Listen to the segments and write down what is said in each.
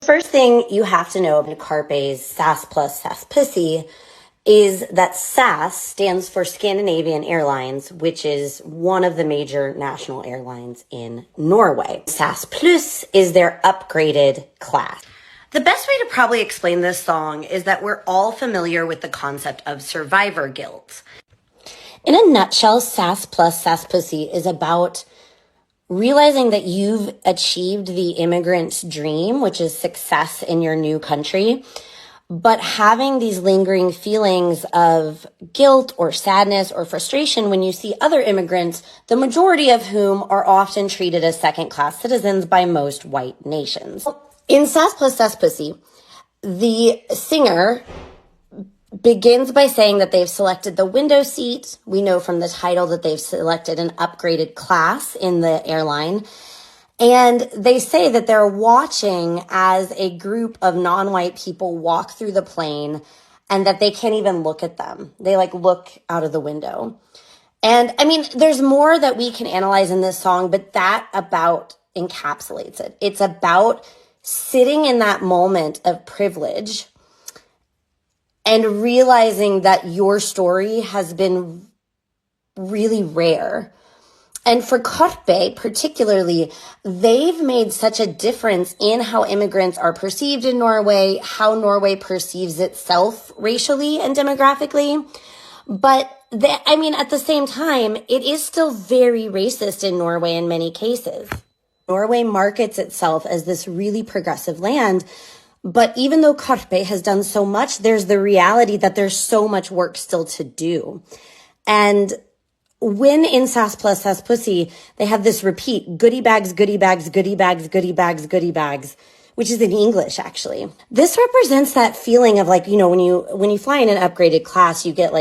First thing you have to know about Carpe's SAS plus SAS Pussy is that SAS stands for Scandinavian Airlines, which is one of the major national airlines in Norway. SAS Plus is their upgraded class. The best way to probably explain this song is that we're all familiar with the concept of survivor guilt. In a nutshell, SAS plus SAS Pussy is about realizing that you've achieved the immigrant's dream, which is success in your new country, but having these lingering feelings of guilt or sadness or frustration when you see other immigrants, the majority of whom are often treated as second-class citizens by most white nations. In SAS plus SAS Pussy, the singer begins by saying that they've selected the window seat. We know from the title that they've selected an upgraded class in the airline. And they say that they're watching as a group of non-white people walk through the plane and that they can't even look at them. They look out of the window. And I mean, there's more that we can analyze in this song, but that about encapsulates it. It's about sitting in that moment of privilege and realizing that your story has been really rare. And for Karpe particularly, they've made such a difference in how immigrants are perceived in Norway, how Norway perceives itself racially and demographically. But at the same time, it is still very racist in Norway in many cases. Norway markets itself as this really progressive land. But even though Karpe has done so much, there's the reality that there's so much work still to do. And when in SAS plus SAS Pussy, they have this repeat, goodie bags, goodie bags, goodie bags, goodie bags, goodie bags, which is in English, actually. This represents that feeling of when you fly in an upgraded class, you get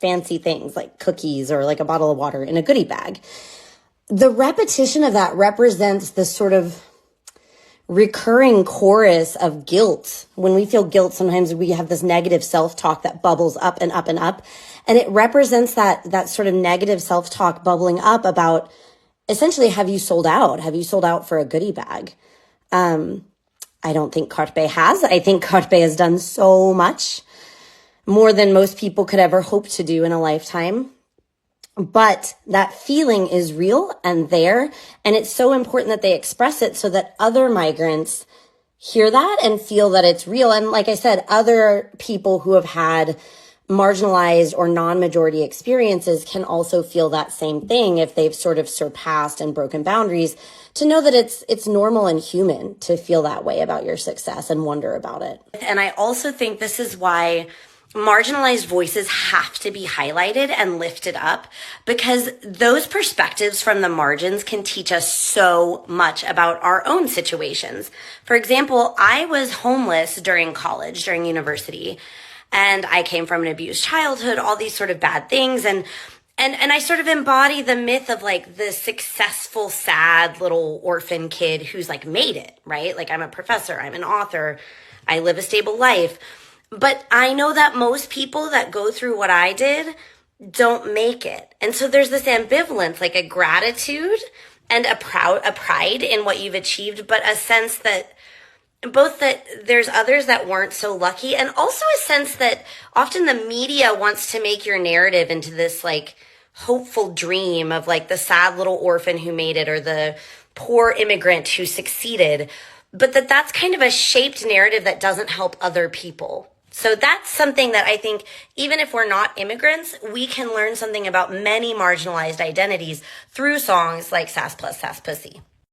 fancy things like cookies or a bottle of water in a goodie bag. The repetition of that represents this sort of recurring chorus of guilt. When we feel guilt, sometimes we have this negative self-talk that bubbles up and up and up. And it represents that sort of negative self-talk bubbling up about essentially, have you sold out? Have you sold out for a goodie bag? I don't think Karpe has. I think Karpe has done so much more than most people could ever hope to do in a lifetime. But that feeling is real and there, and it's so important that they express it so that other migrants hear that and feel that it's real. And like I said, other people who have had marginalized or non-majority experiences can also feel that same thing if they've sort of surpassed and broken boundaries, to know that it's normal and human to feel that way about your success and wonder about it. And I also think this is why marginalized voices have to be highlighted and lifted up, because those perspectives from the margins can teach us so much about our own situations. For example, I was homeless during college, during university, and I came from an abused childhood, all these sort of bad things. And I sort of embody the myth of the successful, sad little orphan kid who's made it, right? I'm a professor, I'm an author, I live a stable life. But I know that most people that go through what I did don't make it. And so there's this ambivalence, a gratitude and a pride in what you've achieved, but a sense that there's others that weren't so lucky, and also a sense that often the media wants to make your narrative into this hopeful dream of the sad little orphan who made it or the poor immigrant who succeeded, but that's kind of a shaped narrative that doesn't help other people. So that's something that I think, even if we're not immigrants, we can learn something about many marginalized identities through songs like SAS plus SAS Pussy.